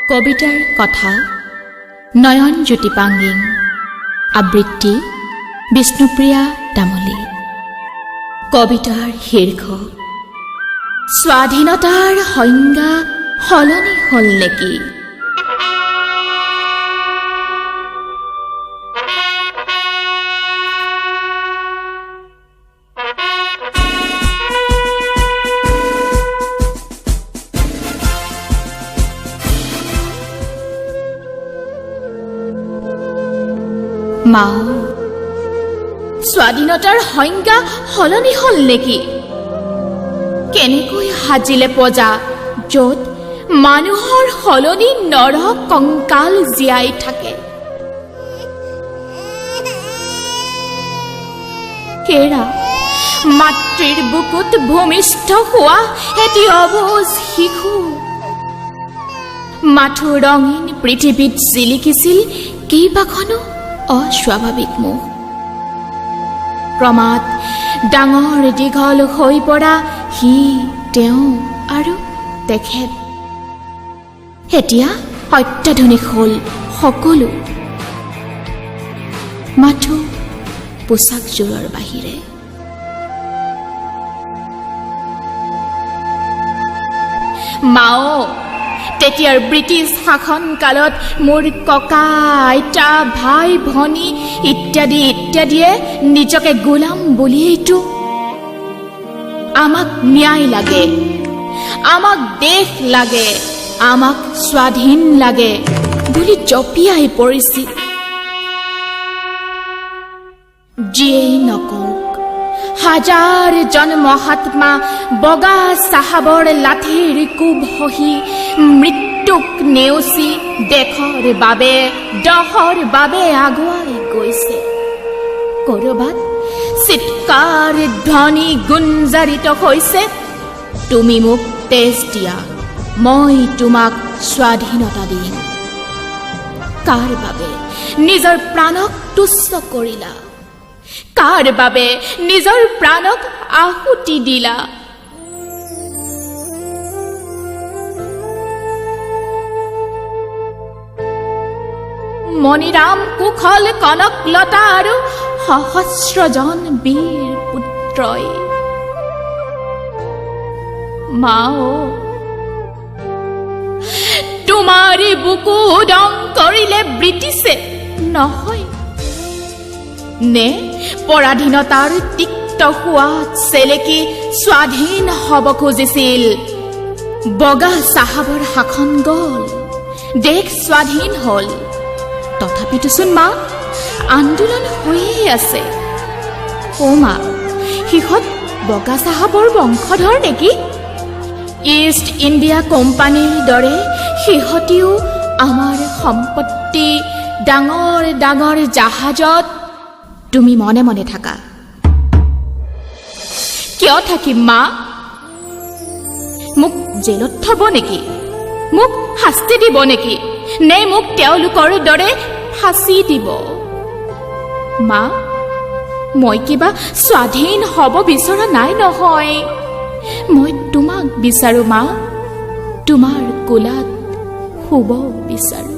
কবিতাৰ কথা নয়ন জ্যোতি পাংগিং আবৃত্তি বিষ্ণুপ্ৰিয়া তামুলী কবিতাৰ শীৰ্ষক স্বাধীনতাৰ সংজ্ঞা সলনি হ'ল নেকি মাও স্বাধীনতাৰ সংজ্ঞা সলনি হ'ল নেকি কেনেকৈ সাজিলে পজা য'ত মানুহৰ সলনি নৰ কংকাল জীয়াই থাকে কেৰা মাতৃৰ বুকুত ভূমিষ্ঠ হোৱা এটি অবুজ শিশু মাথো ৰঙীন পৃথিৱীত জিলিকিছিল কেইবাখনো অস্বাভাৱিক মুখ ক্ৰমাৎ ডাঙৰ দীঘল হৈ পৰা সি তেওঁ আৰু তেখেত এতিয়া অত্যাধুনিক হ'ল সকলো মাথো পোচাকযোৰৰ বাহিৰে মাও তেতিয়াৰ ব্ৰিটিছ শাসন কালত মোৰ ককা আইতা ভাই ভনী ইত্যাদি ইত্যাদিয়ে নিজকে গোলাম বুলিয়েইতো আমাক ন্যায় লাগে আমাক দেশ লাগে আমাক স্বাধীন লাগে বুলি জপিয়াই পৰিছিল যিয়েই নকওক হাজাৰজন মহাত্মা বগা চাহাবৰ লাঠিৰ কোব সহি মৃত্যুক নেওচি দেশৰ বাবে দহৰ বাবে আগুৱাই গৈছে কৰবাত চিৎকাৰ ধ্বনি গুঞ্জাৰিত হৈছে তুমি মোক তেজ দিয়া মই তোমাক স্বাধীনতা দিম কাৰ বাবে নিজৰ প্ৰাণক তুচ্ছ কৰিলা কাৰ বাবে নিজৰ প্ৰাণক আহুতি দিলা মণিৰাম কুশল কনক লতা আৰু সহস্ৰজন বীৰ পুত্ৰই মাও তোমাৰে বুকু উদং কৰিলে ব্ৰিটিছে নহয় নে পৰাধীনতাৰ তিক্ত সোৱাদ চেলেকি স্বাধীন হ'ব খুজিছিল বগা চাহাবৰ শাসন গ'ল দেশ স্বাধীন হ'ল তথাপিতোচোন মা আন্দোলন হৈয়ে আছে মা সিহঁত বগা চাহাবৰ বংশধৰ নেকি ইষ্ট ইণ্ডিয়া কোম্পানীৰ দৰে সিহঁতিও আমাৰ সম্পত্তি ডাঙৰ ডাঙৰ জাহাজত তুমি মনে মনে থাকা কিয় থাকিম মা মোক জেলত থব নেকি মোক শাস্তি দিব নেকি নে মোক তেওঁলোকৰ দৰে ফাঁচি দিব মা মই কিবা স্বাধীন হ'ব বিচৰা নাই নহয় মই তোমাক বিচাৰো মা তোমাৰ কোলাত শুব বিচাৰো